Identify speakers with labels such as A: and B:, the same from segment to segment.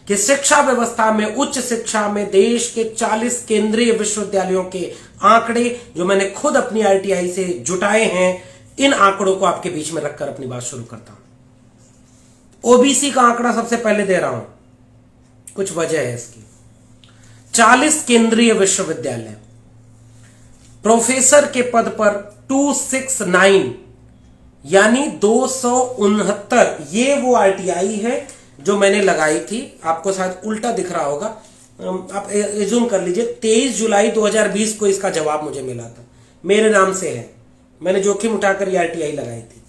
A: कि शिक्षा व्यवस्था में, उच्च शिक्षा में देश के 40 केंद्रीय विश्वविद्यालयों के आंकड़े जो मैंने खुद अपनी आईटीआई से जुटाए हैं, इन आंकड़ों को आपके बीच में रखकर अपनी बात शुरू करता हूं। ओबीसी का आंकड़ा सबसे पहले दे रहा हूं, कुछ वजह है इसकी। 40 केंद्रीय विश्वविद्यालय, प्रोफेसर के पद पर 269 यानी 269, ये वो आरटीआई है जो मैंने लगाई थी। आपको शायद उल्टा दिख रहा होगा, आप एज्यूम कर लीजिए 23 जुलाई 2020 को इसका जवाब मुझे मिला था, मेरे नाम से है, मैंने जोखिम उठाकर ये आरटीआई लगाई थी।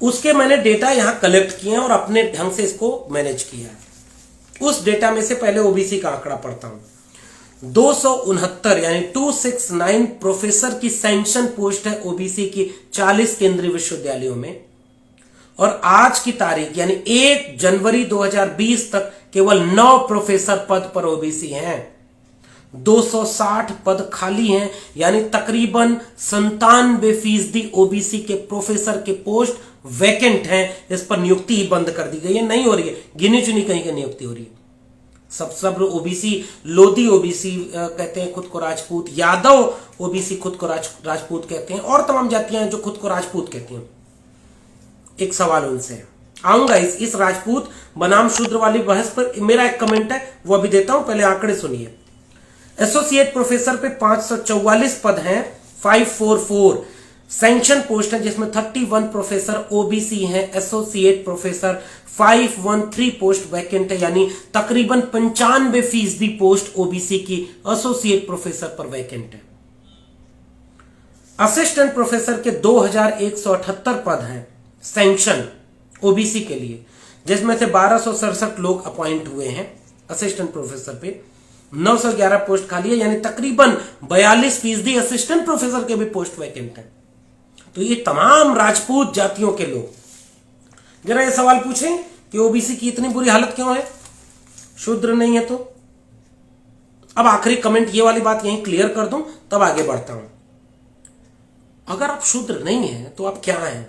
A: उसके मैंने डेटा यहां कलेक्ट किए हैं और अपने ढंग से इसको मैनेज किया है। उस डेटा में से पहले ओबीसी का आंकड़ा पढ़ता हूं। 269 यानी 269 प्रोफेसर की सैंक्शन पोस्ट है ओबीसी की 40 केंद्रीय विश्वविद्यालयों में, और आज की तारीख यानी 1 जनवरी 2020 तक केवल 9 प्रोफेसर पद पर ओबीसी हैं। 260 पद खाली हैं, यानी तकरीबन 97% ओबीसी के प्रोफेसर के पोस्ट वैकेंट हैं। इस पर नियुक्ति ही बंद कर दी गई है, नहीं हो रही है, गिनी चुनी कहीं की नियुक्ति हो रही है। सब ओबीसी, लोधी ओबीसी कहते हैं खुद को राजपूत, यादव ओबीसी खुद को राजपूत कहते हैं, और तमाम जातियां हैं जो खुद को राजपूत कहती हैं। एक सवाल उनसे आऊंगा, इस राजपूत बनाम शूद्र वाली बहस पर मेरा एक कमेंट है, वो अभी देता हूं, पहले आंकड़े सुनिए। एसोसिएट प्रोफेसर पे 544 पद हैं, 544 सैंक्शन पोस्ट है, जिसमें 31 प्रोफेसर ओबीसी हैं। एसोसिएट प्रोफेसर 513 पोस्ट वैकेंट है, यानी तकरीबन 95% पोस्ट ओबीसी की एसोसिएट प्रोफेसर पर वैकेंट है। असिस्टेंट प्रोफेसर के 2178 पद हैं सैंक्शन ओबीसी के लिए, जिसमें से 1267 लोग अपॉइंट हुए हैं असिस्टेंट प्रोफेसर पे। 911 पोस्ट खाली है, यानी तकरीबन 42% असिस्टेंट प्रोफेसर के भी पोस्ट वैकेंट है। तो ये तमाम राजपूत जातियों के लोग जरा ये सवाल पूछें कि ओबीसी की इतनी बुरी हालत क्यों है, शूद्र नहीं है तो। अब आखिरी कमेंट ये वाली बात यहीं क्लियर कर दूं, तब आगे बढ़ता हूं। अगर आप शूद्र नहीं है तो आप क्या हैं,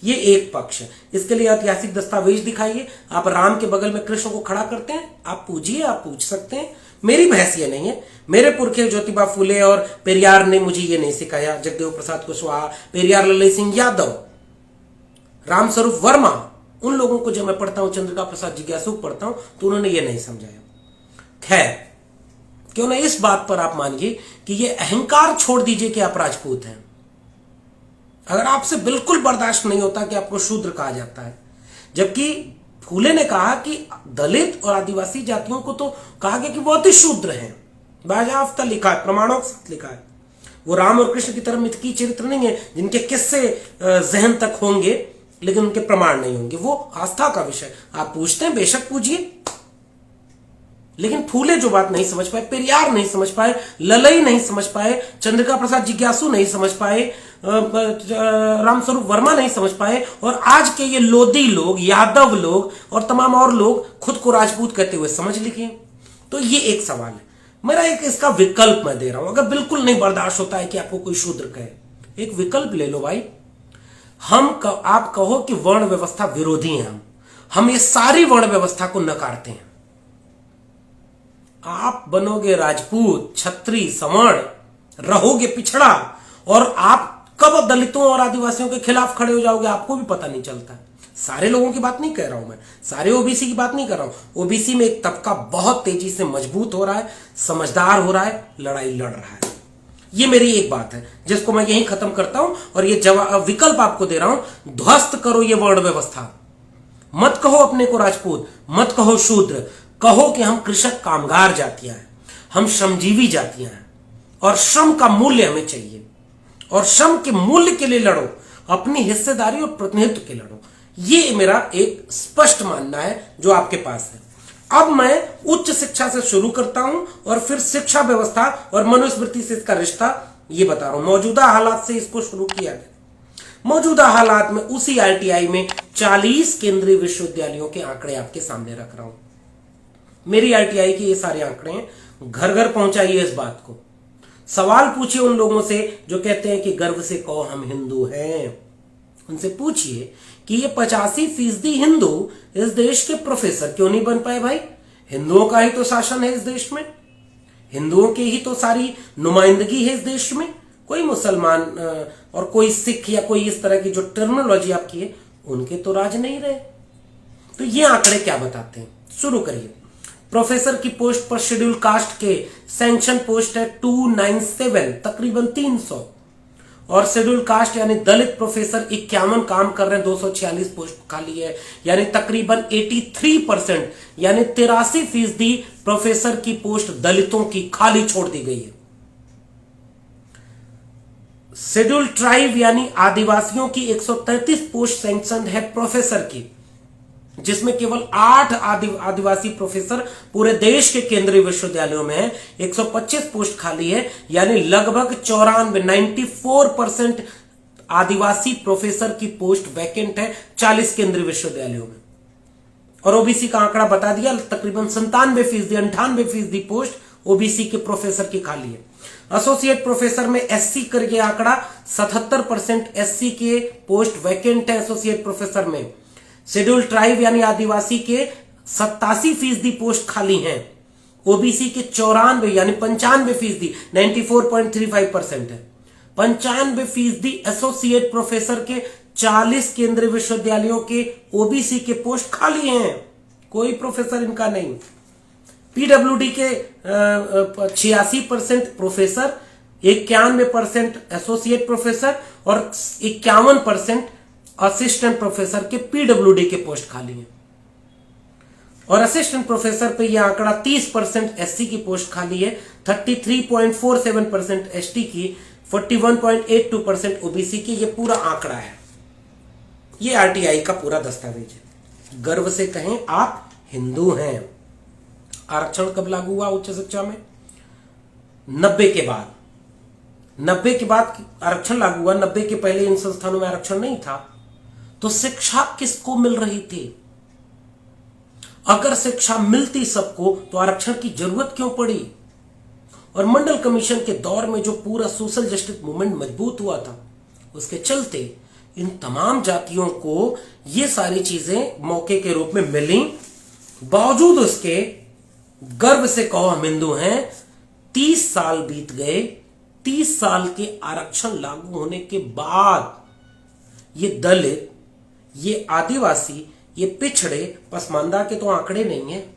A: ये एक पक्ष है। इसके लिए ऐतिहासिक दस्तावेज दिखाइए। आप राम के बगल में कृष्ण को खड़ा करते हैं, आप पूजिए, आप पूछ सकते हैं, मेरी बहस ये नहीं है। मेरे पुरखे ज्योतिबा फुले और पेरियार ने मुझे ये नहीं सिखाया, जगदेव प्रसाद कुशवाहा, पेरियार लल्लई सिंह यादव, रामस्वरूप वर्मा, उन लोगों को जब मैं पढ़ता हूं, चंद्रिका प्रसाद जिज्ञासु पढ़ता हूं, तो उन्होंने ये नहीं समझाया। खैर, क्यों ना इस बात पर आप मानिए कि ये अहंकार छोड़ दीजिए कि आप राजपूत हैं। अगर आपसे बिल्कुल बर्दाश्त नहीं होता कि आपको शूद्र कहा जाता है, जबकि फूले ने कहा कि दलित और आदिवासी जातियों को तो कहा गया कि बहुत ही शूद्र हैं, बाजाफ्ता लिखा है, प्रमाणों के साथ लिखा है। वो राम और कृष्ण की तरह मिथकीय चरित्र नहीं है जिनके किस्से जहन तक होंगे लेकिन उनके प्रमाण नहीं होंगे, वो आस्था का विषय। आप पूछते हैं, बेशक पूछिए, लेकिन फूले जो बात नहीं समझ पाए, पेरियार नहीं समझ पाए, ललई नहीं समझ पाए, चंद्रिका प्रसाद जिज्ञासु नहीं समझ पाए, रामस्वरूप वर्मा नहीं समझ पाए, और आज के ये लोधी लोग, यादव लोग और तमाम और लोग खुद को राजपूत कहते हुए समझ लिखे। तो ये एक सवाल है। मेरा एक इसका विकल्प मैं दे रहा हूं। अगर बिल्कुल नहीं बर्दाश्त होता है कि आपको कोई शूद्र कहे, एक विकल्प ले लो भाई। आप कहो कि वर्ण व्यवस्था विरोधी हैं, हम ये सारी वर्ण व्यवस्था को नकारते हैं। आप बनोगे राजपूत, क्षत्रिय, सवर्ण, रहोगे पिछड़ा, और आप कब दलितों और आदिवासियों के खिलाफ खड़े हो जाओगे आपको भी पता नहीं चलता। सारे लोगों की बात नहीं कह रहा हूं मैं, सारे ओबीसी की बात नहीं कर रहा हूं। ओबीसी में एक तबका बहुत तेजी से मजबूत हो रहा है, समझदार हो रहा है, लड़ाई लड़ रहा है। ये मेरी एक बात है जिसको मैं यहीं खत्म करता हूं, और ये विकल्प आपको दे रहा हूं। ध्वस्त करो ये वर्ण व्यवस्था। मत कहो अपने को राजपूत, मत कहो शूद्र, कहो कि हम कृषक कामगार जातियां हैं, हम श्रमजीवी जातियां हैं, और श्रम का मूल्य हमें चाहिए, और श्रम के मूल्य के लिए लड़ो, अपनी हिस्सेदारी और प्रतिनिधित्व के लड़ो। ये मेरा एक स्पष्ट मानना है जो आपके पास है। अब मैं उच्च शिक्षा से शुरू करता हूं और फिर शिक्षा व्यवस्था और मनुस्मृति से इसका रिश्ता ये बता रहा हूं। मौजूदा हालात से इसको शुरू किया गया। मौजूदा हालात में उसी आरटीआई में 40 केंद्रीय विश्वविद्यालयों के आंकड़े आपके सामने रख रहा हूं। मेरी आरटीआई के ये सारे आंकड़े हैं, घर घर पहुंचाइए इस बात को। सवाल पूछिए उन लोगों से जो कहते हैं कि गर्व से कहो हम हिंदू हैं, उनसे पूछिए कि ये 85% हिंदू इस देश के प्रोफेसर क्यों नहीं बन पाए भाई? हिंदुओं का ही तो शासन है इस देश में, हिंदुओं की ही तो सारी नुमाइंदगी है इस देश में। कोई मुसलमान और कोई सिख या कोई इस तरह की जो टर्मिनोलॉजी आपकी है, उनके तो राज नहीं रहे। तो ये आंकड़े क्या बताते हैं? शुरू करिए। प्रोफेसर की पोस्ट पर शेड्यूल कास्ट के सैंक्शन पोस्ट है 297, तकरीबन 300, और शेड्यूल कास्ट यानी दलित प्रोफेसर 51 काम कर रहे हैं, 246 पोस्ट खाली है, यानी तकरीबन 83%, यानी 83% प्रोफेसर की पोस्ट दलितों की खाली छोड़ दी गई है। शेड्यूल ट्राइब यानी आदिवासियों की 133 पोस्ट सैंक्शन है प्रोफेसर की, जिसमें केवल 8 आदिवासी प्रोफेसर पूरे देश के केंद्रीय विश्वविद्यालयों में है। 125 पोस्ट खाली है, यानी लगभग 94% आदिवासी प्रोफेसर की पोस्ट वैकेंट है 40 केंद्रीय विश्वविद्यालयों में। और ओबीसी का आंकड़ा बता दिया, तकरीबन 98% पोस्ट ओबीसी के प्रोफेसर की खाली है। एसोसिएट प्रोफेसर में एससी करके आंकड़ा 77% एससी के पोस्ट वैकेंट है एसोसिएट प्रोफेसर में। शेड्यूल ट्राइब यानी आदिवासी के 87% पोस्ट खाली हैं। ओबीसी के 94 यानी 95%, 94.35% है। 95% एसोसिएट प्रोफेसर के 40 केंद्रीय विश्वविद्यालयों के ओबीसी के पोस्ट खाली हैं, कोई प्रोफेसर इनका नहीं। पीडब्ल्यूडी के 86% प्रोफेसर, 91% एसोसिएट प्रोफेसर और 51% असिस्टेंट प्रोफेसर के पीडब्ल्यूडी के पोस्ट खाली हैं। और असिस्टेंट प्रोफेसर पे यह आंकड़ा 30% एससी की पोस्ट खाली है, 33.47% एसटी की, 41.82% ओबीसी की। ये पूरा आंकड़ा है, ये आरटीआई का पूरा दस्तावेज है। गर्व से कहें आप हिंदू हैं। आरक्षण कब लागू हुआ उच्च शिक्षा में? 90 के बाद। 90 के बाद आरक्षण लागू हुआ। 90 के पहले इन संस्थानों में आरक्षण नहीं था। तो शिक्षा किसको मिल रही थी? अगर शिक्षा मिलती सबको तो आरक्षण की जरूरत क्यों पड़ी? और मंडल कमीशन के दौर में जो पूरा सोशल जस्टिस मूवमेंट मजबूत हुआ था, उसके चलते इन तमाम जातियों को ये सारी चीजें मौके के रूप में मिली। बावजूद उसके गर्व से कहो हम हिंदू हैं। 30 साल बीत गए। 30 साल के आरक्षण लागू होने के बाद ये दलित, ये आदिवासी, ये पिछड़े, पसमानदा के तो आंकड़े नहीं है,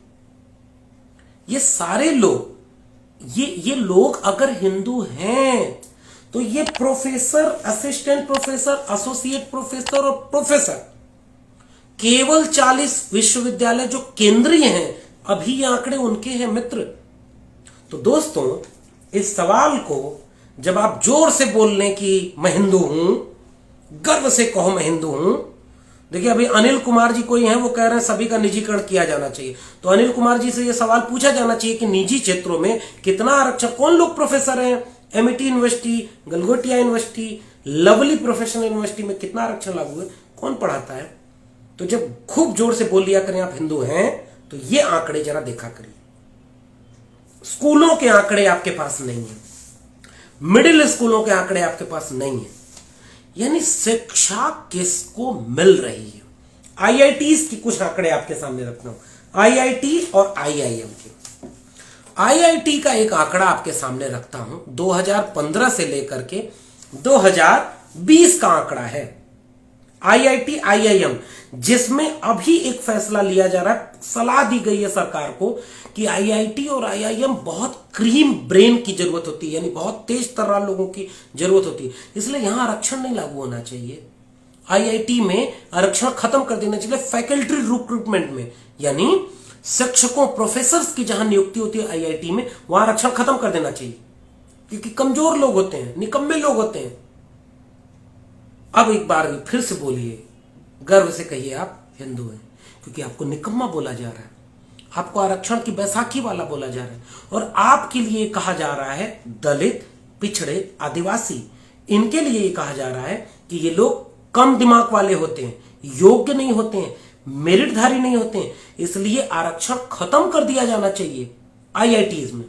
A: ये सारे लोग, ये लोग अगर हिंदू हैं तो ये professor, assistant professor, associate professor और प्रोफेसर केवल 40 विश्वविद्यालय जो केंद्रीय हैं, अभी ये आंकड़े उनके हैं मित्र। तो दोस्तों, इस सवाल को जब आप जोर से बोल लें कि मैं हिंदू हूं, गर्व से कहो मैं हिंदू हूं। देखिए, अभी अनिल कुमार जी कोई हैं, वो कह रहे हैं सभी का निजीकरण किया जाना चाहिए। तो अनिल कुमार जी से यह सवाल पूछा जाना चाहिए कि निजी क्षेत्रों में कितना आरक्षण, कौन लोग प्रोफेसर हैं? MIT university, Galgotia university, Lovely Professional university में कितना आरक्षण लागू है? कौन पढ़ाता है? तो जब खूब जोर से बोल लिया करें आप हिंदू हैं, तो ये आंकड़े जरा देखा करिए। स्कूलों के आंकड़े आपके पास नहीं है, मिडिल स्कूलों के आंकड़े आपके पास नहीं है, यानी शिक्षा किसको मिल रही है। आईआईटीज की कुछ आंकड़े आपके सामने रखता हूं, आईआईटी और आईआईएम के। आईआईटी का एक आंकड़ा आपके सामने रखता हूं, 2015 से लेकर के 2020 का आंकड़ा है। आईआईटी, आईआईएम, जिसमें अभी एक फैसला लिया जा रहा है, सलाह दी गई है सरकार को कि आईआईटी और आईआईएम बहुत क्रीम ब्रेन की जरूरत होती है, यानी बहुत तेज तर्रार लोगों की जरूरत होती है, इसलिए यहां आरक्षण नहीं लागू होना चाहिए। आईआईटी में आरक्षण खत्म कर देना चाहिए फैकल्टी रिक्रूटमेंट में, यानी शिक्षकों, प्रोफेसर्स की जहां नियुक्ति होती है आईआईटी में, वहां आरक्षण खत्म कर देना चाहिए, क्योंकि कमजोर लोग होते हैं, निकम्मे लोग होते हैं। अब एक बार फिर से बोलिए, गर्व से कहिए आप हिंदू हैं, क्योंकि आपको निकम्मा बोला जा रहा है, आपको आरक्षण की बैसाखी वाला बोला जा रहा है, और आपके लिए कहा जा रहा है दलित, पिछड़े, आदिवासी, इनके लिए ये कहा जा रहा है कि ये लोग कम दिमाग वाले होते हैं, योग्य नहीं होते हैं, मेरिटधारी नहीं होते हैं, इसलिए आरक्षण खत्म कर दिया जाना चाहिए आईआईटीज में।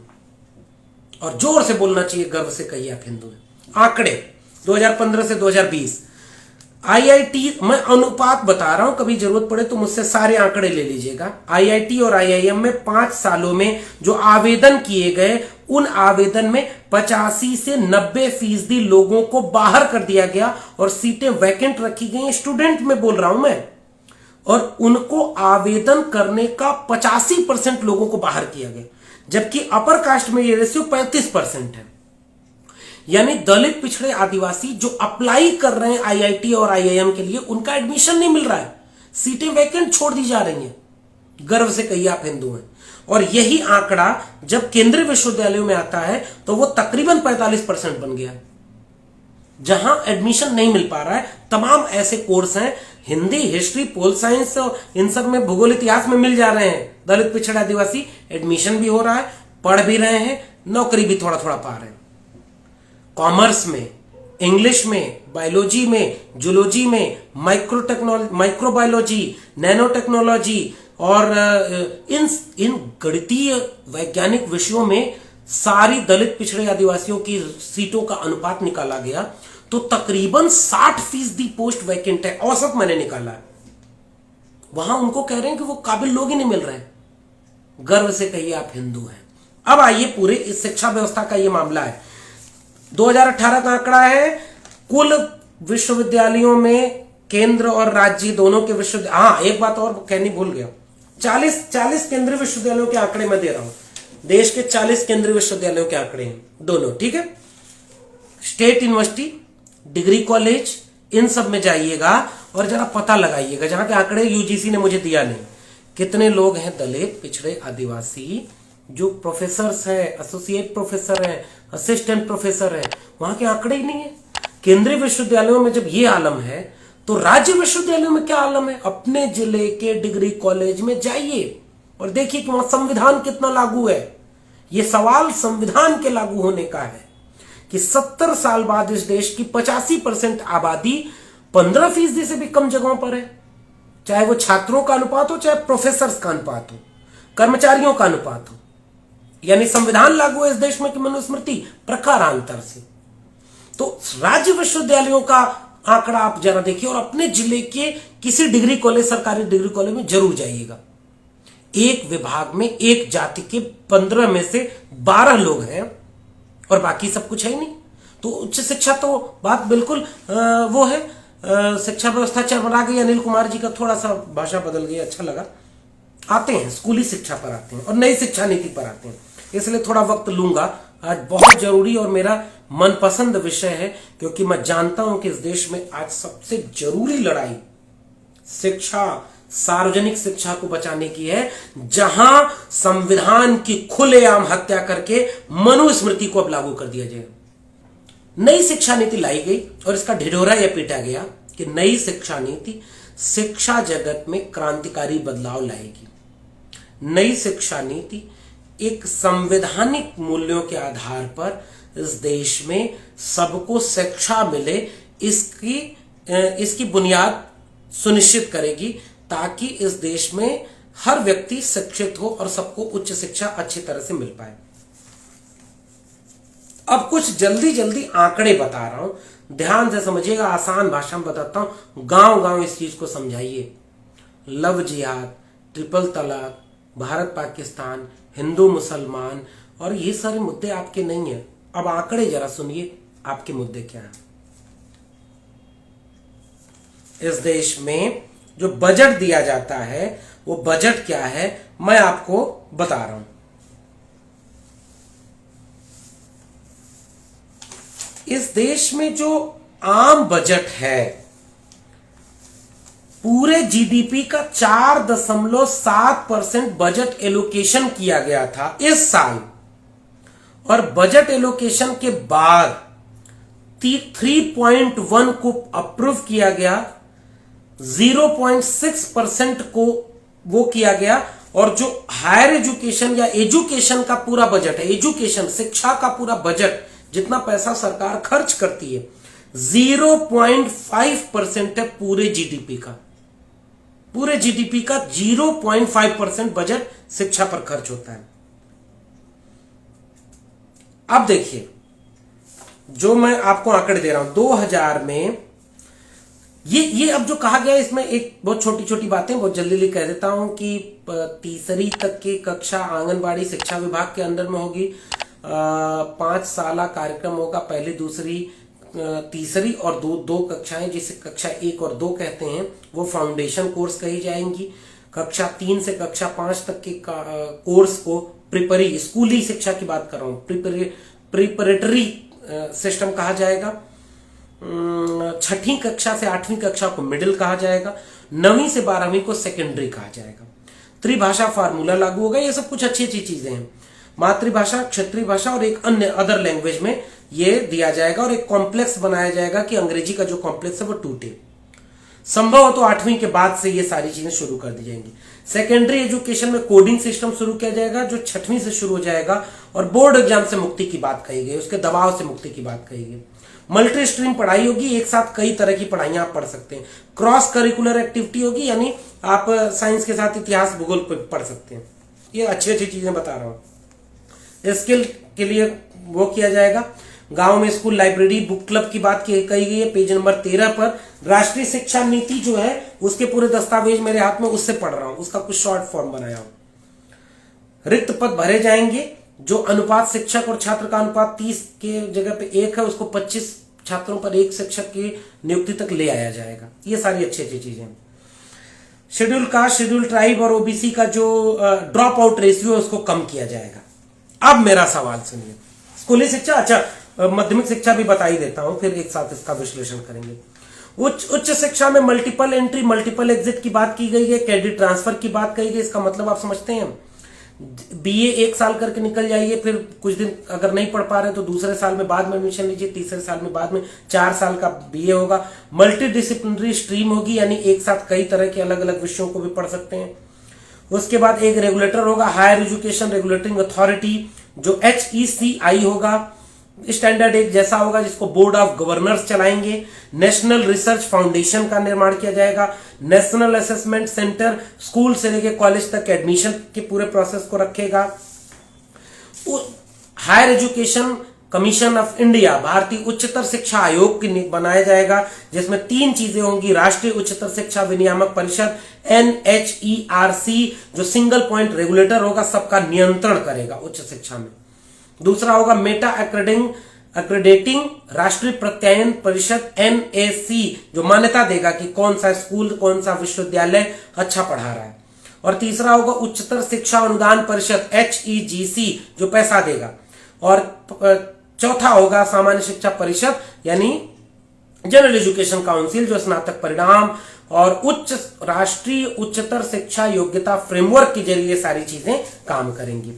A: और जोर से बोलना चाहिए, गर्व से कहिए आप हिंदू हैं। आंकड़े 2015 से 2020, आईआईटी, मैं अनुपात बता रहा हूं, कभी जरूरत पड़े तो मुझसे सारे आंकड़े ले लीजिएगा। आईआईटी और आईआईएम में 5 सालों में जो आवेदन किए गए, उन आवेदन में 85 से 90% लोगों को बाहर कर दिया गया और सीटें वैकेंट रखी गई। स्टूडेंट में बोल रहा हूं मैं, और उनको आवेदन करने का 85% लोगों को बाहर किया गया, जबकि अपर कास्ट में ये रेशियो 35% है। यानी दलित, पिछड़े, आदिवासी जो अप्लाई कर रहे हैं आईआईटी और आईआईएम के लिए, उनका एडमिशन नहीं मिल रहा है, सीटें वैकेंट छोड़ दी जा रही हैं। गर्व से कहिए आप हिंदू हैं। और यही आंकड़ा जब केंद्रीय विश्वविद्यालयों में आता है तो वो तकरीबन 45% बन गया। जहां एडमिशन नहीं मिल पा रहा है, तमाम ऐसे कोर्स हैं, हिंदी, हिस्ट्री, पोल साइंस, इन सब में, भूगोल, इतिहास में मिल जा रहे हैं। दलित, पिछड़े, आदिवासी एडमिशन भी हो रहा है, पढ़ भी रहे हैं, नौकरी भी थोड़ा थोड़ा पा रहे हैं। कॉमर्स में, इंग्लिश में, बायोलॉजी में, जूलॉजी में, माइक्रोबायोलॉजी, नैनो टेक्नोलॉजी और इन गणितीय वैज्ञानिक विषयों में सारी दलित, पिछड़े, आदिवासियों की सीटों का अनुपात निकाला गया तो तकरीबन 60% पोस्ट वैकेंट है, औसत मैंने निकाला है। वहां उनको कह रहे हैं कि वो काबिल लोग ही नहीं मिल रहे। गर्व से कहिए आप हिंदू हैं। अब आइए पूरे इस शिक्षा व्यवस्था का ये मामला है। 2018 का आंकड़ा है, कुल विश्वविद्यालयों में केंद्र और राज्य दोनों के विश्वविद्यालय, हाँ एक बात और कहनी भूल गया, 40 केंद्रीय विश्वविद्यालयों के आंकड़े मैं दे रहा हूं। देश के 40 केंद्रीय विश्वविद्यालयों के आंकड़े हैं दोनों, ठीक है। स्टेट यूनिवर्सिटी, डिग्री कॉलेज, इन सब में जाइएगा और जरा पता लगाइएगा, जहां के आंकड़े यूजीसी ने मुझे दिया नहीं, कितने लोग हैं दलित, पिछड़े, आदिवासी जो प्रोफेसर्स हैं, एसोसिएट प्रोफेसर हैं, असिस्टेंट प्रोफेसर हैं, वहां के आंकड़े ही नहीं है। केंद्रीय विश्वविद्यालयों में जब ये आलम है तो राज्य विश्वविद्यालयों में क्या आलम है। अपने जिले के डिग्री कॉलेज में जाइए और देखिए कि वहां संविधान कितना लागू है। यह सवाल संविधान के लागू होने का है कि 70 साल बाद इस देश की 85% आबादी 15% से भी कम जगहों पर है, चाहे वो छात्रों का अनुपात हो, चाहे प्रोफेसर का अनुपात हो, कर्मचारियों का अनुपात हो। यानी संविधान लागू है इस देश में कि मनुस्मृति प्रकारांतर से। तो राज्य विश्वविद्यालयों का आंकड़ा आप जरा देखिए और अपने जिले के किसी डिग्री कॉलेज, सरकारी डिग्री कॉलेज में जरूर जाइएगा। एक विभाग में एक जाति के 15 में से 12 लोग हैं और बाकी सब कुछ है ही नहीं। तो उच्च शिक्षा तो बात बिल्कुल वो है, शिक्षा व्यवस्था चरमरा गई। अनिल कुमार जी का थोड़ा सा भाषा बदल गई, अच्छा लगा। आते हैं स्कूली शिक्षा पर आते हैं और नई शिक्षा नीति पर आते हैं, इसलिए थोड़ा वक्त लूंगा। आज बहुत जरूरी और मेरा मनपसंद विषय है, क्योंकि मैं जानता हूं कि इस देश में आज सबसे जरूरी लड़ाई शिक्षा, सार्वजनिक शिक्षा को बचाने की है, जहां संविधान की खुलेआम हत्या करके मनुस्मृति को अब लागू कर दिया जाएगा। नई शिक्षा नीति लाई गई और इसका ढिढोरा यह पीटा गया कि नई शिक्षा नीति शिक्षा जगत में क्रांतिकारी बदलाव लाएगी। नई शिक्षा नीति एक संवैधानिक मूल्यों के आधार पर इस देश में सबको शिक्षा मिले, इसकी बुनियाद सुनिश्चित करेगी, ताकि इस देश में हर व्यक्ति शिक्षित हो और सबको उच्च शिक्षा अच्छी तरह से मिल पाए। अब कुछ जल्दी जल्दी आंकड़े बता रहा हूं, ध्यान से समझिएगा, आसान भाषा में बताता हूं, गांव गांव इस चीज को समझाइए। लव जिहाद, ट्रिपल तलाक, भारत पाकिस्तान, हिंदू मुसलमान और ये सारे मुद्दे आपके नहीं है। अब आंकड़े जरा सुनिए, आपके मुद्दे क्या हैं। इस देश में जो बजट दिया जाता है वो बजट क्या है, मैं आपको बता रहा हूं। इस देश में जो आम बजट है, पूरे जीडीपी का 4.7% बजट एलोकेशन किया गया था इस साल, और बजट एलोकेशन के बाद 3.1 को अप्रूव किया गया, 0.6% को वो किया गया, और जो हायर एजुकेशन या एजुकेशन का पूरा बजट है, एजुकेशन शिक्षा का पूरा बजट जितना पैसा सरकार खर्च करती है 0.5% है पूरे जीडीपी का। पूरे जीडीपी का 0.5% बजट शिक्षा पर खर्च होता है। अब देखिए, जो मैं आपको आंकड़े दे रहा हूं, 2000 में ये अब जो कहा गया है इसमें एक बहुत छोटी छोटी बातें बहुत जल्दी कह देता हूं कि तीसरी तक की कक्षा आंगनबाड़ी शिक्षा विभाग के अंदर में होगी। 5 साल कार्यक्रम होगा, पहली दूसरी तीसरी और दो कक्षाएं जिसे कक्षा 1 और 2 कहते हैं वो फाउंडेशन कोर्स कही जाएंगी। कक्षा 3 से कक्षा 5 तक के कोर्स को प्रिपरी स्कूली शिक्षा की बात कर रहा हूं, प्रिपरेटरी सिस्टम कहा जाएगा। 6ठी कक्षा से 8वीं कक्षा को मिडिल कहा जाएगा। 9वीं से 12वीं को सेकेंडरी कहा जाएगा। त्रिभाषा फार्मूला लागू होगा। ये सब कुछ अच्छी अच्छी चीजें हैं। मातृभाषा, क्षेत्रीय भाषा और एक अन्य अदर लैंग्वेज में ये दिया जाएगा और एक कॉम्प्लेक्स बनाया जाएगा कि अंग्रेजी का जो कॉम्प्लेक्स है वो टूटे। संभव हो तो 8वीं के बाद से ये सारी चीजें शुरू कर दी जाएंगी। सेकेंडरी एजुकेशन में कोडिंग सिस्टम शुरू किया जाएगा जो 6वीं से शुरू हो जाएगा और बोर्ड एग्जाम से मुक्ति की बात कही गई, उसके दबाव से मुक्ति की बात कही गई। मल्टी स्ट्रीम पढ़ाई होगी, एक साथ कई तरह की पढ़ाइयां आप पढ़ सकते हैं। क्रॉस करिकुलर एक्टिविटी होगी, यानी आप साइंस के साथ इतिहास भूगोल पढ़ सकते हैं। ये अच्छी अच्छी चीजें बता रहा हूं। स्किल के लिए वो किया जाएगा। गांव में स्कूल लाइब्रेरी बुक क्लब की बात कही गई है पेज नंबर 13 पर। राष्ट्रीय शिक्षा नीति जो है उसके पूरे दस्तावेज मेरे हाथ में, उससे पढ़ रहा हूं, उसका कुछ शॉर्ट फॉर्म बनाया हूं। रिक्त पद भरे जाएंगे। जो अनुपात शिक्षक और छात्र का अनुपात 30 के जगह पे 1 है उसको 25 छात्रों पर 1 शिक्षक की नियुक्ति तक ले आया जाएगा। ये सारी अच्छी अच्छी चीजें। शेड्यूल कास्ट, शेड्यूल ट्राइब और ओबीसी का जो ड्रॉप आउट रेशियो है उसको कम किया जाएगा। अब मेरा सवाल सुनिए। स्कूली शिक्षा, अच्छा माध्यमिक शिक्षा भी बता ही देता हूं, फिर एक साथ इसका विश्लेषण करेंगे। उच्च शिक्षा में मल्टीपल एंट्री मल्टीपल एग्जिट की बात की गई है। क्रेडिट ट्रांसफर की बात कही गई। इसका मतलब आप समझते हैं, बीए 1 साल करके निकल जाइए, फिर कुछ दिन अगर नहीं पढ़ पा रहे तो दूसरे साल में बाद में एडमिशन लीजिए, तीसरे साल में बाद में 4 साल का बीए होगा। मल्टी डिसिप्लिनरी स्ट्रीम होगी, यानी एक साथ कई तरह के अलग अलग विषयों को भी पढ़ सकते हैं। उसके बाद एक रेगुलेटर होगा, हायर एजुकेशन रेगुलेटिंग अथॉरिटी, जो HECI होगा। स्टैंडर्ड एक जैसा होगा जिसको बोर्ड ऑफ गवर्नर्स चलाएंगे। नेशनल रिसर्च फाउंडेशन का निर्माण किया जाएगा। नेशनल असेसमेंट सेंटर स्कूल से लेकर कॉलेज तक एडमिशन के पूरे प्रोसेस को रखेगा। Higher education commission of India, भारतीय उच्चतर शिक्षा आयोग की बनाया जाएगा, जिसमें 3 चीजें होंगी। राष्ट्रीय उच्चतर शिक्षा विनियामक परिषद NHERC, जो सिंगल पॉइंट रेगुलेटर होगा, सबका नियंत्रण करेगा उच्च शिक्षा में। दूसरा होगा मेटा एक्रेडिटिंग राष्ट्रीय प्रत्यायन परिषद NAC, जो मान्यता देगा कि कौन सा स्कूल कौन सा विश्वविद्यालय अच्छा पढ़ा रहा है। और तीसरा होगा उच्चतर शिक्षा अनुदान परिषद HEGC, जो पैसा देगा। और चौथा होगा सामान्य शिक्षा परिषद, यानी जनरल एजुकेशन काउंसिल, जो स्नातक परिणाम और राष्ट्रीय उच्चतर शिक्षा योग्यता फ्रेमवर्क के जरिए सारी चीजें काम करेंगी।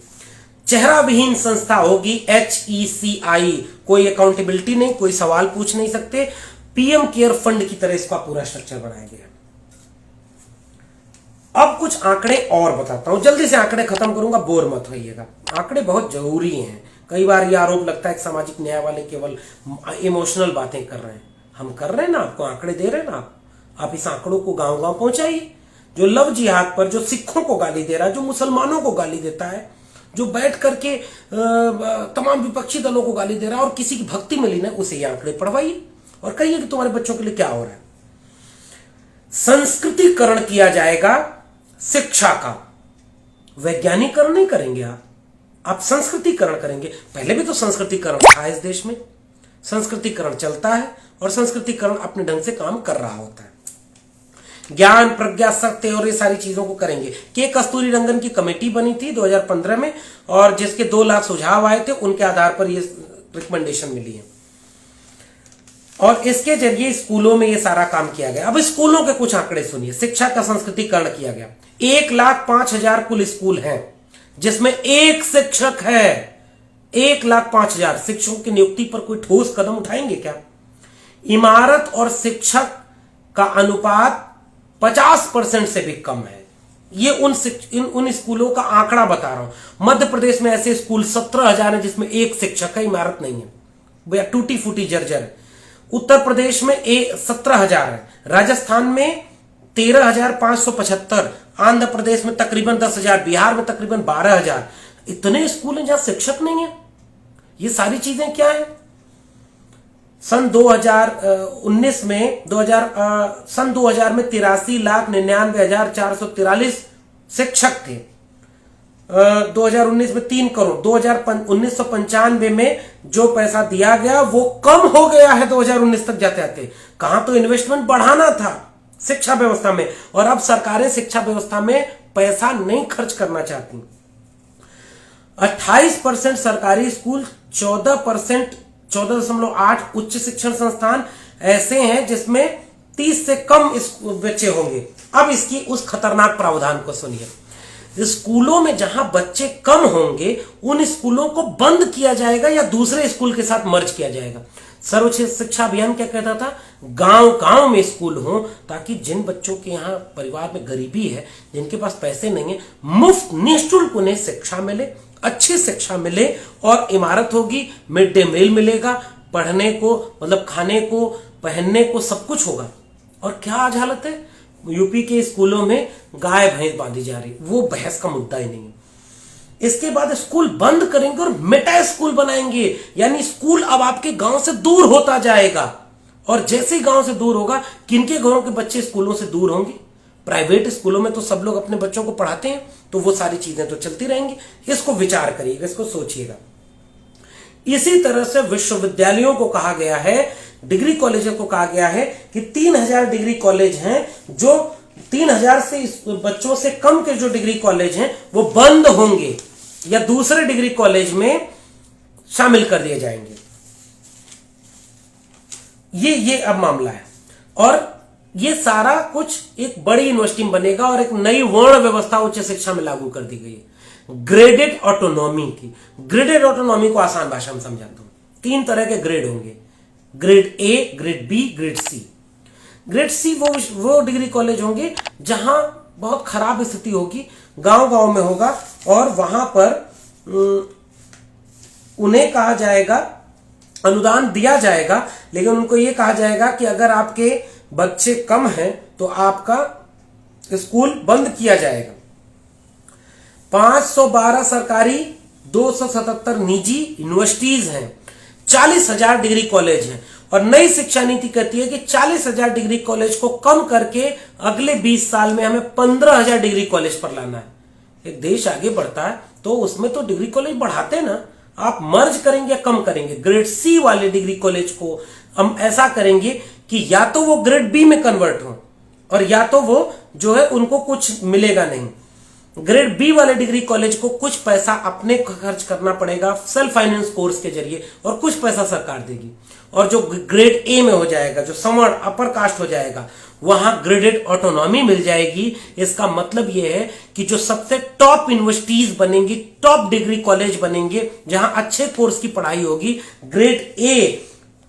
A: चेहरा विहीन संस्था होगी HECI, कोई अकाउंटेबिलिटी नहीं, कोई सवाल पूछ नहीं सकते। PM केयर फंड की तरह इसका पूरा स्ट्रक्चर बनाया गया। अब कुछ आंकड़े और बताता हूं, जल्दी से आंकड़े खत्म करूंगा, बोर मत होइएगा। आंकड़े बहुत जरूरी हैं। कई बार यह आरोप लगता है कि सामाजिक न्याय वाले केवल इमोशनल बातें कर रहे हैं। हम कर रहे हैं ना, आपको आंकड़े दे रहे हैं ना, आप इस आंकड़ों को गांव गांव पहुंचाइए। जो लव जिहाद पर, जो सिखों को गाली दे रहा है, जो मुसलमानों को गाली देता है, जो बैठ करके तमाम विपक्षी दलों को गाली दे रहा है और किसी की भक्ति में लीन है, उसे ये आंकड़े पढ़वाइए और कहिए कि तुम्हारे बच्चों के लिए क्या हो रहा है। संस्कृतिकरण किया जाएगा शिक्षा का, वैज्ञानिकरण नहीं करेंगे आप संस्कृतिकरण करेंगे। पहले भी तो संस्कृतिकरण था इस देश में, संस्कृतिकरण चलता है और संस्कृतिकरण अपने ढंग से काम कर रहा होता है। ज्ञान, प्रज्ञा, सत्य और ये सारी चीजों को करेंगे। के कस्तूरी रंगन की कमेटी बनी थी 2015 में और जिसके 2 लाख सुझाव आए थे, उनके आधार पर ये रिकमेंडेशन मिली है और इसके जरिए स्कूलों में ये सारा काम किया गया। अब स्कूलों के कुछ आंकड़े सुनिए। शिक्षा का संस्कृतिकरण किया गया। 1,05,000 कुल स्कूल हैं जिसमें 1 शिक्षक है। 1,05,000 शिक्षकों की नियुक्ति पर कोई ठोस कदम उठाएंगे क्या? इमारत और शिक्षक का अनुपात 50% से भी कम है। ये उन स्कूलों का आंकड़ा बता रहा हूं। मध्य प्रदेश में ऐसे स्कूल 17,000 है जिसमें 1 शिक्षक है, इमारत नहीं है, भैया टूटी फूटी जर्जर है। उत्तर प्रदेश में 17,000 है, राजस्थान में 13,575, आंध्र प्रदेश में तकरीबन 10,000, बिहार में तकरीबन 12,000। इतने स्कूल हैं जहां शिक्षक नहीं है। ये सारी चीजें क्या है? सन 2019 में सन 2000 में 83,99,443 शिक्षक थे। 2019 में 3 करोड़। 1995 में जो पैसा दिया गया वो कम हो गया है 2019 तक जाते आते। कहां तो इन्वेस्टमेंट बढ़ाना था शिक्षा व्यवस्था में, और अब सरकारें शिक्षा व्यवस्था में पैसा नहीं खर्च करना चाहती। 28% सरकारी स्कूल, 14.8 उच्च शिक्षण संस्थान ऐसे हैं जिसमें 30 से कम बच्चे होंगे। अब इसकी उस खतरनाक प्रावधान को सुनिए। स्कूलों में जहां बच्चे कम होंगे उन स्कूलों को बंद किया जाएगा या दूसरे स्कूल के साथ मर्ज किया जाएगा। सर्व शिक्षा अभियान क्या कहता था? गांव गांव में स्कूल हो, ताकि जिन बच्चों के यहाँ परिवार में गरीबी है, जिनके पास पैसे नहीं है, मुफ्त निःशुल्क उन्हें शिक्षा मिले, अच्छी शिक्षा मिले, और इमारत होगी, मिड डे मील मिलेगा, पढ़ने को मतलब खाने को, पहनने को सब कुछ होगा। और क्या आज हालत है? यूपी के स्कूलों में गाय भैंस बांधी जा रही, वो बहस का मुद्दा ही नहीं है। इसके बाद स्कूल बंद करेंगे और मेटा स्कूल बनाएंगे, यानी स्कूल अब आपके गांव से दूर होता जाएगा। और जैसे ही गांव से दूर होगा, किनके घरों के बच्चे स्कूलों से दूर होंगे? प्राइवेट स्कूलों में तो सब लोग अपने बच्चों को पढ़ाते हैं, तो वो सारी चीजें तो चलती रहेंगी। इसको विचार करिएगा, इसको सोचिएगा। इसी तरह से विश्वविद्यालयों को कहा गया है, डिग्री कॉलेजों को कहा गया है कि 3000 डिग्री कॉलेज हैं, जो 3000 से बच्चों से कम के जो डिग्री कॉलेज हैं वो बंद होंगे या दूसरे डिग्री कॉलेज में शामिल कर दिए जाएंगे। ये अब मामला है, और ये सारा कुछ एक बड़ी यूनिवर्सिटी में बनेगा, और एक नई वर्ण व्यवस्था उच्च शिक्षा में लागू कर दी गई है, ग्रेडेड ऑटोनॉमी की। ग्रेडेड ऑटोनॉमी को आसान भाषा में समझाता हूं। 3 तरह के ग्रेड होंगे, grade A, grade B, grade C. Grade C वो डिग्री कॉलेज होंगे जहां बहुत खराब स्थिति होगी, गांव गांव में होगा, और वहां पर उन्हें कहा जाएगा, अनुदान दिया जाएगा, लेकिन उनको यह कहा जाएगा कि अगर आपके बच्चे कम हैं तो आपका स्कूल बंद किया जाएगा। 512 सरकारी, 277 निजी यूनिवर्सिटीज हैं, 40,000 डिग्री कॉलेज हैं, और नई शिक्षा नीति कहती है कि 40,000 डिग्री कॉलेज को कम करके अगले 20 साल में हमें 15,000 डिग्री कॉलेज पर लाना है। एक देश आगे बढ़ता है तो उसमें तो डिग्री कॉलेज बढ़ाते हैं ना, आप मर्ज करेंगे या कम करेंगे? ग्रेड सी वाले डिग्री कॉलेज को हम ऐसा करेंगे कि या तो वो ग्रेड बी में कन्वर्ट हो, और या तो वो जो है उनको कुछ मिलेगा नहीं। ग्रेड बी वाले डिग्री कॉलेज को कुछ पैसा अपने खर्च करना पड़ेगा सेल्फ फाइनेंस कोर्स के जरिए, और कुछ पैसा सरकार देगी। और जो ग्रेड ए में हो जाएगा, जो समवर्ण अपर कास्ट हो जाएगा, वहां ग्रेडेड ऑटोनॉमी मिल जाएगी। इसका मतलब यह है कि जो सबसे टॉप यूनिवर्सिटीज बनेंगी, टॉप डिग्री कॉलेज बनेंगे, जहां अच्छे कोर्स की पढ़ाई होगी, grade A,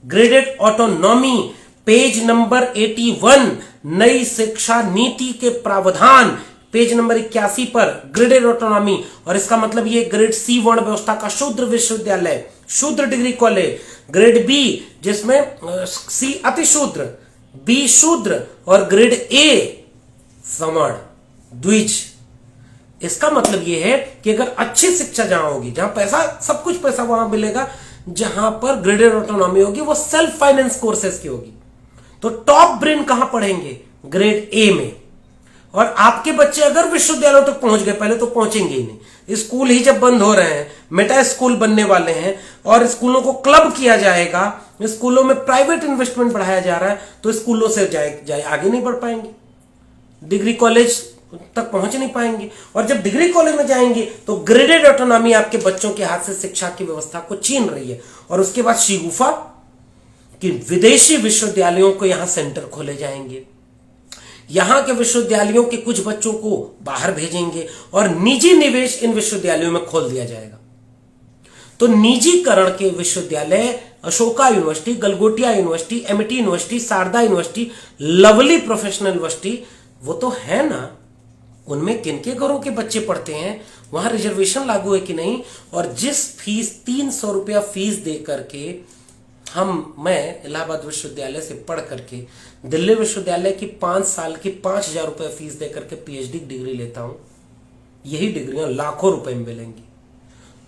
A: graded autonomy, page number 81 नई शिक्षा नीति के प्रावधान, पेज नंबर 81 पर ग्रेडेड ऑटोनॉमी। और इसका मतलब ये ग्रेड सी वर्ण व्यवस्था का शूद्र विश्वविद्यालय, शूद्र डिग्री कॉलेज, ग्रेड बी जिसमें सी अति शूद्र, बी शूद्र, और ग्रेड ए सवर्ण द्विज। इसका मतलब यह है कि अगर अच्छी शिक्षा जहां होगी, जहां पैसा, सब कुछ पैसा वहां मिलेगा, जहां पर ग्रेडेड ऑटोनॉमी होगी, वो सेल्फ फाइनेंस कोर्सेज की होगी। तो टॉप ब्रेन कहां पढ़ेंगे? ग्रेड ए में। और आपके बच्चे अगर विश्वविद्यालयों तक पहुंच गए, पहले तो पहुंचेंगे ही नहीं, स्कूल ही जब बंद हो रहे हैं, मेटा स्कूल बनने वाले हैं, और स्कूलों को क्लब किया जाएगा, स्कूलों में प्राइवेट इन्वेस्टमेंट बढ़ाया जा रहा है, तो स्कूलों से जाए आगे नहीं बढ़ पाएंगे, डिग्री कॉलेज तक पहुंच नहीं पाएंगे। और जब डिग्री कॉलेज में जाएंगे तो ग्रेडेड ऑटोनॉमी आपके बच्चों के हाथ से शिक्षा की व्यवस्था को छीन रही है। और उसके बाद शिगुफा कि विदेशी विश्वविद्यालयों को यहां सेंटर खोले जाएंगे, यहां के विश्वविद्यालयों के कुछ बच्चों को बाहर भेजेंगे, और निजी निवेश इन विश्वविद्यालयों में खोल दिया जाएगा। तो निजीकरण के विश्वविद्यालय, Ashoka University, Galgotia University, Amity University, Sharda University, Lovely Professional University, वो तो है ना, उनमें किनके घरों के बच्चे पढ़ते हैं, वहां रिजर्वेशन लागू है कि नहीं। और जिस फीस 300 रुपया फीस दे करके मैं इलाहाबाद विश्वविद्यालय से पढ़ करके दिल्ली विश्वविद्यालय की 5 साल की 5,000 रुपये फीस दे करके पीएचडी डिग्री लेता हूं, यही डिग्रियां लाखों रुपए में मिलेंगी।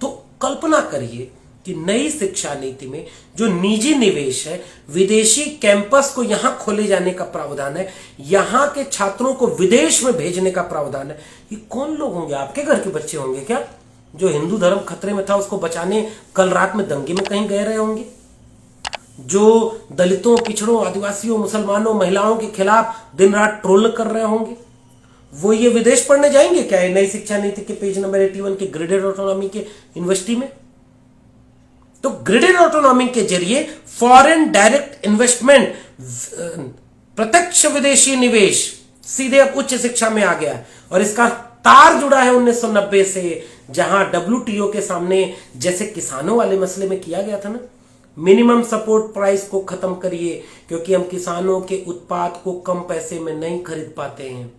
A: तो कल्पना करिए कि नई शिक्षा नीति में जो निजी निवेश है, विदेशी कैंपस को यहां खोले जाने का प्रावधान है, यहां के छात्रों को विदेश में भेजने का प्रावधान है। ये कौन लोग होंगे? आपके घर के बच्चे होंगे क्या? जो हिंदू धर्म खतरे में था उसको बचाने कल रात में दंगे में कहीं गए रहे होंगे? जो दलितों, पिछड़ों, आदिवासियों, मुसलमानों, महिलाओं के खिलाफ दिन रात ट्रोल कर रहे होंगे, वो ये विदेश पढ़ने जाएंगे क्या? नई शिक्षा नीति के पेज नंबर 81 के ग्रेडेड ऑटोनॉमी के यूनिवर्सिटी में। तो ग्रेडेड ऑटोनॉमी के जरिए फॉरेन डायरेक्ट इन्वेस्टमेंट, प्रत्यक्ष विदेशी निवेश सीधे अब उच्च शिक्षा में आ गया और इसका तार जुड़ा है 1990 से, जहां WTO के सामने जैसे किसानों वाले मसले में किया गया था ना, मिनिमम सपोर्ट प्राइस को खत्म करिए क्योंकि हम किसानों के उत्पाद को कम पैसे में नहीं खरीद पाते हैं।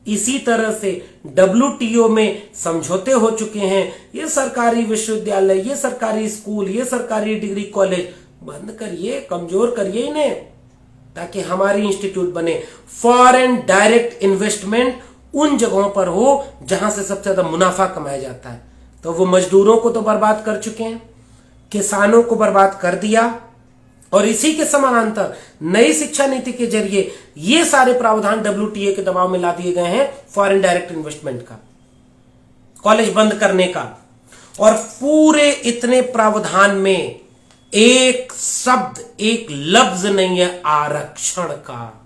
A: इसी तरह से WTO में समझौते हो चुके हैं। ये सरकारी विश्वविद्यालय, ये सरकारी स्कूल, ये सरकारी डिग्री कॉलेज बंद करिए, कमजोर करिए इन्हें, ताकि हमारी इंस्टीट्यूट बने। फॉरेन डायरेक्ट इन्वेस्टमेंट उन जगहों पर हो जहां से सबसे ज्यादा मुनाफा कमाया जाता है। तो वो मजदूरों को तो बर्बाद कर चुके हैं, किसानों को बर्बाद कर दिया, और इसी के समानांतर नई शिक्षा नीति के जरिए ये सारे प्रावधान WTO के दबाव में ला दिए गए हैं फॉरेन डायरेक्ट इन्वेस्टमेंट का, कॉलेज बंद करने का। और पूरे इतने प्रावधान में एक शब्द, एक लफ्ज नहीं है आरक्षण का।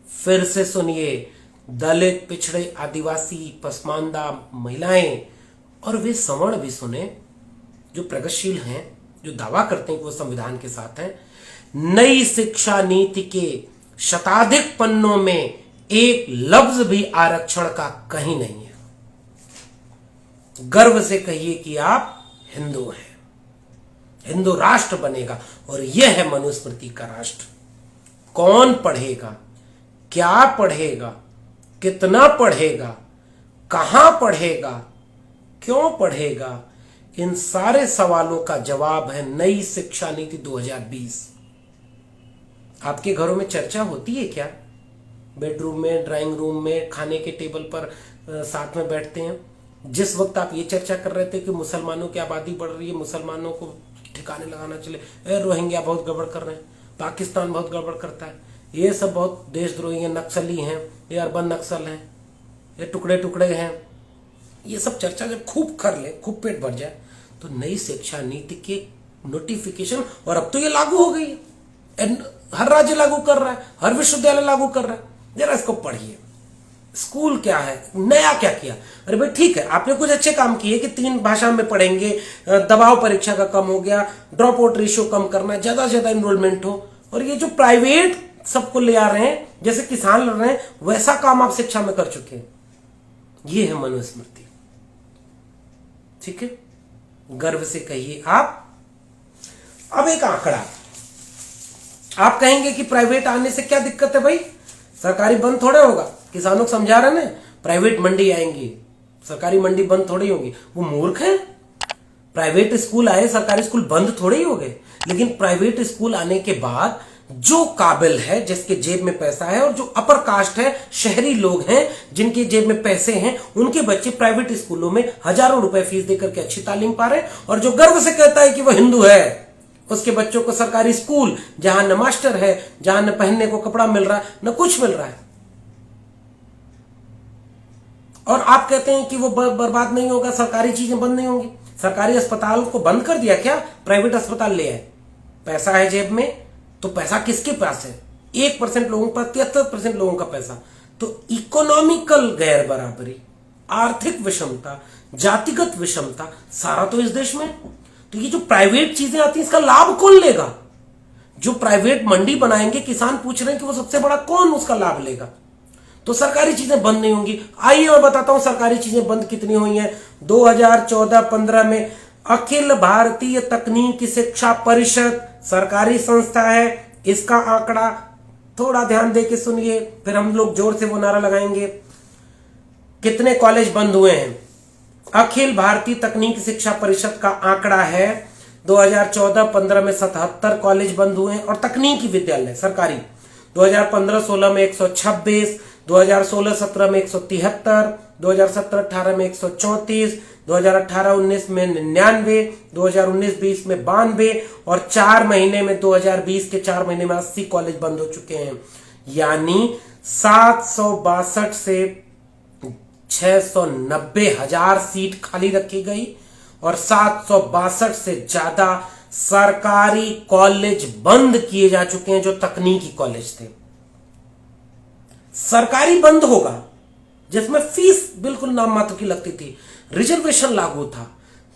A: फिर से सुनिए, दलित, पिछड़े, आदिवासी, पसमानदा, महिलाएं और वे सवर्ण भी सुने जो प्रगतिशील हैं, जो दावा करते हैं कि वो संविधान के साथ हैं। नई शिक्षा नीति के शताधिक पन्नों में एक लफ्ज भी आरक्षण का कहीं नहीं है। गर्व से कहिए कि आप हिंदू हैं, हिंदू राष्ट्र बनेगा और यह है मनुस्मृति का राष्ट्र। कौन पढ़ेगा, क्या पढ़ेगा, कितना पढ़ेगा, कहां पढ़ेगा, क्यों पढ़ेगा, इन सारे सवालों का जवाब है नई शिक्षा नीति 2020। आपके घरों में चर्चा होती है क्या? बेडरूम में, ड्राइंग रूम में, खाने के टेबल पर साथ में बैठते हैं। जिस वक्त आप ये चर्चा कर रहे थे कि मुसलमानों की आबादी बढ़ रही है, मुसलमानों को ठिकाने लगाना चले, रोहिंग्या बहुत गड़बड़ कर रहे हैं, पाकिस्तान बहुत गड़बड़ करता है, ये सब बहुत देशद्रोही हैं, नक्सली हैं, ये अर्बन नक्सल हैं, ये टुकड़े टुकड़े हैं, ये सब चर्चा जब खूब कर ले, खूब पेट भर जाए, तो नई शिक्षा नीति के नोटिफिकेशन, और अब तो ये लागू हो गई है, हर राज्य लागू कर रहा है, हर विश्वविद्यालय लागू कर रहा है। जरा इसको पढ़िए, स्कूल क्या है, नया क्या किया। अरे भाई ठीक है, आपने कुछ अच्छे काम किए कि 3 भाषा में पढ़ेंगे, दबाव परीक्षा का कम हो गया, ड्रॉप आउट रेशियो कम करना, ज्यादा से ज्यादा एनरोलमेंट हो, और ये जो प्राइवेट सबको ले आ रहे हैं, जैसे किसान लड़ रहे हैं, वैसा काम आप शिक्षा में कर चुके हैं। ये है मनुस्मृति, ठीक है, गर्व से कहिए आप। अब एक आंकड़ा, आप कहेंगे कि प्राइवेट आने से क्या दिक्कत है भाई, सरकारी बंद थोड़े होगा, किसानों को समझा रहे ना, प्राइवेट मंडी आएंगी, सरकारी मंडी बंद थोड़ी होगी। वो मूर्ख है, प्राइवेट स्कूल आए, सरकारी स्कूल बंद थोड़े ही हो गए। लेकिन प्राइवेट स्कूल आने के बाद जो काबिल है, जिसके जेब में पैसा है, और जो अपर कास्ट है, शहरी लोग हैं जिनके जेब में पैसे हैं, उनके बच्चे प्राइवेट स्कूलों में हजारों रुपए फीस देकर के अच्छी तालीम पा रहे हैं। और जो गर्व से कहता है कि वह हिंदू है, उसके बच्चों को सरकारी स्कूल, जहां न मास्टर है, जहां न पहनने को कपड़ा मिल रहा है, न कुछ मिल रहा है, और आप कहते हैं कि वो बर्बाद नहीं होगा, सरकारी चीजें बंद नहीं होंगी। सरकारी अस्पताल को बंद कर दिया क्या? प्राइवेट अस्पताल ले आए, पैसा है जेब में, तो पैसा किसके पास है? 1% लोगों पर 73% लोगों का पैसा। तो इकोनॉमिकल गैर बराबरी, आर्थिक विषमता, जातिगत विषमता, सारा तो इस देश में। तो ये जो प्राइवेट चीजें आती हैं, इसका लाभ कौन लेगा? जो प्राइवेट मंडी बनाएंगे, किसान पूछ रहे हैं कि वो सबसे बड़ा कौन उसका लाभ लेगा। तो सरकारी चीजें बंद नहीं होंगी। आइए मैं बताता हूं सरकारी चीजें बंद कितनी हुई हैं। 2014-15 में अखिल भारतीय तकनीकी शिक्षा परिषद सरकारी संस्था है, इसका आंकड़ा थोड़ा ध्यान दे के सुनिए, फिर हम लोग जोर से वो नारा लगाएंगे। कितने कॉलेज बंद हुए हैं? अखिल भारतीय तकनीकी शिक्षा परिषद का आंकड़ा है 2014-15 में 77 कॉलेज बंद हुए हैं, और तकनीकी विद्यालय सरकारी। 2015-16 में 126, 2016-17 में 173, 2017-18 में 134, 2018-19 में 99, 2019-20 में 92 और 4 महीने में 2020 के 4 महीने में 80 कॉलेज बंद हो चुके हैं। यानी 762 से 690,000 सीट खाली रखी गई और 762 से ज्यादा सरकारी कॉलेज बंद किए जा चुके हैं जो तकनीकी कॉलेज थे। सरकारी बंद होगा जिसमें फीस बिल्कुल नाम मात्र की लगती थी, रिजर्वेशन लागू था,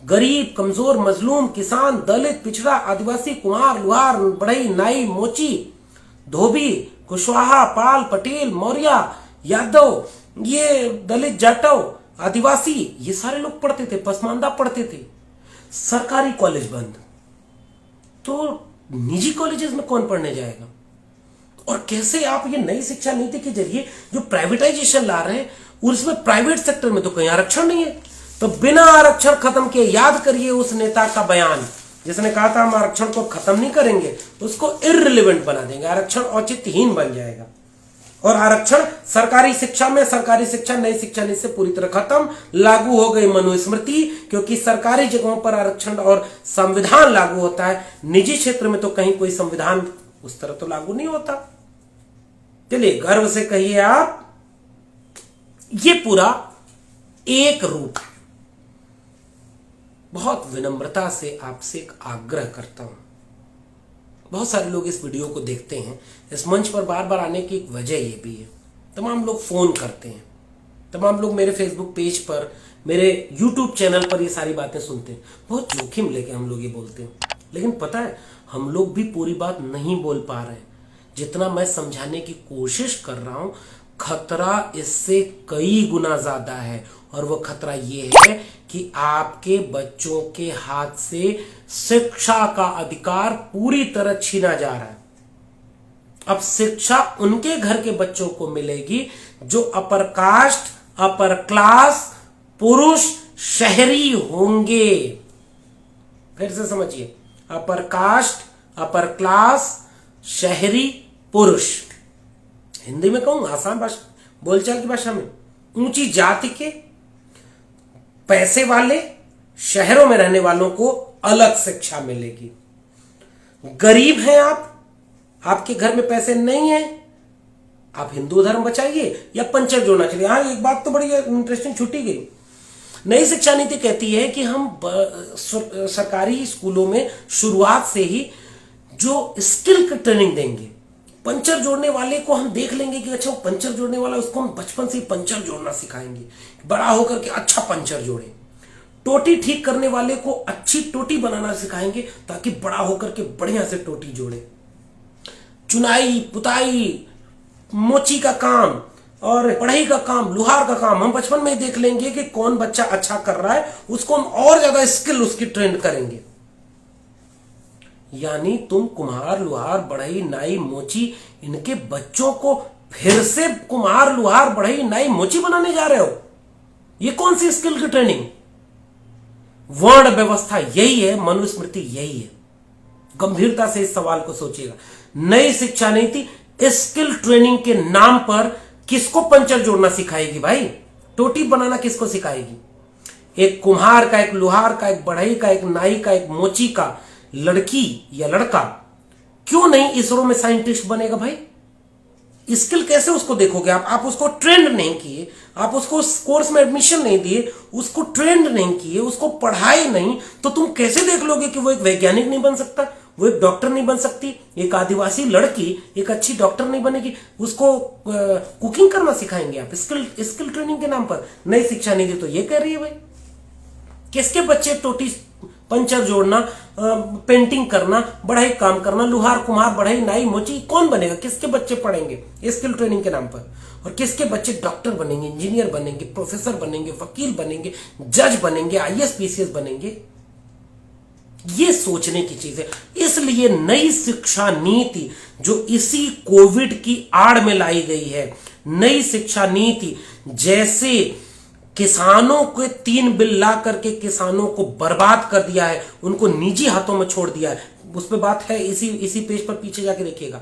A: गरीब, कमजोर, मजलूम, किसान, दलित, पिछड़ा, आदिवासी, कुम्हार, लुहार, बढ़ई, नाई, मोची, धोबी, कुशवाहा, पाल, पटेल, मौर्य, यादव, ये दलित, जाटव, आदिवासी, ये सारे लोग पढ़ते थे, पसमानदा पढ़ते थे। सरकारी कॉलेज बंद, तो निजी कॉलेजेस में कौन पढ़ने जाएगा? और कैसे आप ये नई शिक्षा नीति के जरिए जो प्राइवेटाइजेशन ला रहे हैं, उसमें प्राइवेट सेक्टर में तो कहीं आरक्षण नहीं है। तो बिना आरक्षण खत्म किए, याद करिए उस नेता का बयान जिसने कहा था हम आरक्षण को खत्म नहीं करेंगे, उसको इररिलेवेंट बना देंगे, आरक्षण औचित्यहीन बन जाएगा। और आरक्षण सरकारी शिक्षा में, सरकारी शिक्षा नई शिक्षा नीति से पूरी तरह खत्म, लागू हो गई मनुस्मृति, क्योंकि सरकारी जगहों पर आरक्षण और संविधान लागू होता है, निजी क्षेत्र में तो कहीं कोई संविधान उस तरह तो लागू नहीं होता। चलिए गर्व से कहिए आप, ये पूरा एक रूप। बहुत विनम्रता से आपसे एक आग्रह करता हूं, बहुत सारे लोग इस वीडियो को देखते हैं, इस मंच पर बार बार आने की एक वजह ये भी है, तमाम लोग फोन करते हैं, तमाम लोग मेरे फेसबुक पेज पर, मेरे यूट्यूब चैनल पर ये सारी बातें सुनते हैं, बहुत जोखिम लेके हम लोग ये बोलते हैं। लेकिन पता है हम लोग भी पूरी बात नहीं बोल पा रहे हैं। जितना मैं समझाने की कोशिश कर रहा हूं, खतरा इससे कई गुना ज्यादा है। और वो खतरा ये है कि आपके बच्चों के हाथ से शिक्षा का अधिकार पूरी तरह छीना जा रहा है। अब शिक्षा उनके घर के बच्चों को मिलेगी जो अपर कास्ट, अपर क्लास, पुरुष, शहरी होंगे। फिर से समझिए, अपर कास्ट, अपर क्लास, शहरी, पुरुष। हिंदी में कहूं, आसान भाषा, बोलचाल की भाषा में, ऊंची जाति के, पैसे वाले, शहरों में रहने वालों को अलग शिक्षा मिलेगी। गरीब हैं आप, आपके घर में पैसे नहीं है, आप हिंदू धर्म बचाइए या पंचर जोड़ना चाहिए। हाँ, एक बात तो बड़ी इंटरेस्टिंग छूटी गई। नई शिक्षा नीति कहती है कि हम सरकारी स्कूलों में शुरुआत से ही जो स्किल की ट्रेनिंग देंगे, पंचर जोड़ने वाले को हम देख लेंगे कि अच्छा वो पंचर जोड़ने वाला, उसको हम बचपन से ही पंचर जोड़ना सिखाएंगे, बड़ा होकर के अच्छा पंचर जोड़े। टोटी ठीक करने वाले को अच्छी टोटी बनाना सिखाएंगे ताकि बड़ा होकर के बढ़िया से टोटी जोड़े। चुनाई, पुताई, मोची का काम और पढ़ाई का काम, लुहार का काम हम बचपन में ही देख लेंगे कि कौन बच्चा अच्छा कर रहा है, उसको हम और ज्यादा स्किल उसकी ट्रेंड करेंगे। यानी तुम कुम्हार, लुहार, बढ़ई, नाई, मोची, इनके बच्चों को फिर से कुम्हार, लुहार, बढ़ई, नाई, मोची बनाने जा रहे हो। ये कौन सी स्किल की ट्रेनिंग? वर्ण व्यवस्था यही है, मनुस्मृति यही है। गंभीरता से इस सवाल को सोचिएगा। नई शिक्षा नीति स्किल ट्रेनिंग के नाम पर किसको पंचर जोड़ना सिखाएगी भाई? टोटी बनाना किसको सिखाएगी? एक कुम्हार का, एक लुहार का, एक बढ़ई का, एक नाई का, एक मोची का लड़की या लड़का क्यों नहीं इसरो में साइंटिस्ट बनेगा भाई? स्किल कैसे उसको देखोगे आप उसको ट्रेंड नहीं किए, आप उसको उस कोर्स में एडमिशन नहीं दिए, उसको ट्रेंड नहीं किए, उसको पढ़ाए नहीं, तो तुम कैसे देख लोगे कि वो एक वैज्ञानिक नहीं बन सकता, वो एक डॉक्टर नहीं बन सकती, एक आदिवासी लड़की एक अच्छी डॉक्टर नहीं बनेगी? उसको कुकिंग करना सिखाएंगे आप स्किल ट्रेनिंग के नाम पर? नई शिक्षा नीति तो ये कह रही है भाई, किसके बच्चे टोटी, पंचर जोड़ना, पेंटिंग करना, बढ़ई काम करना, लुहार, कुम्हार, बढ़ई, नाई, मोची कौन बनेगा? किसके बच्चे पढ़ेंगे स्किल ट्रेनिंग के नाम पर? और किसके बच्चे डॉक्टर बनेंगे, इंजीनियर बनेंगे, प्रोफेसर बनेंगे, वकील बनेंगे, जज बनेंगे, आईएएस पीसीएस बनेंगे? ये सोचने की चीज है। इसलिए नई शिक्षा नीति जो इसी कोविड की आड़ में लाई गई है, नई शिक्षा नीति जैसे किसानों के 3 बिल ला करके किसानों को बर्बाद कर दिया है, उनको निजी हाथों में छोड़ दिया है। उस पर बात है, इसी पेज पर पीछे जाके देखिएगा।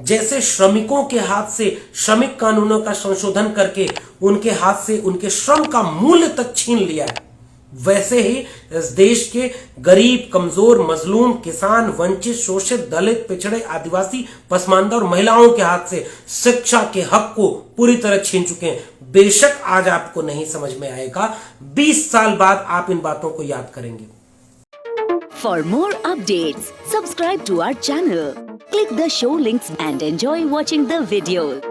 A: जैसे श्रमिकों के हाथ से श्रमिक कानूनों का संशोधन करके उनके हाथ से उनके श्रम का मूल्य तक छीन लिया है, वैसे ही इस देश के गरीब, कमजोर, मजलूम, किसान, वंचित, शोषित, दलित, पिछड़े, आदिवासी, पसमानदा और महिलाओं के हाथ से शिक्षा के हक को पूरी तरह छीन चुके हैं। बेशक आज आपको नहीं समझ में आएगा, 20 साल बाद आप इन बातों को याद करेंगे।
B: For more updates, subscribe to our channel, click the show links and enjoy watching the videos.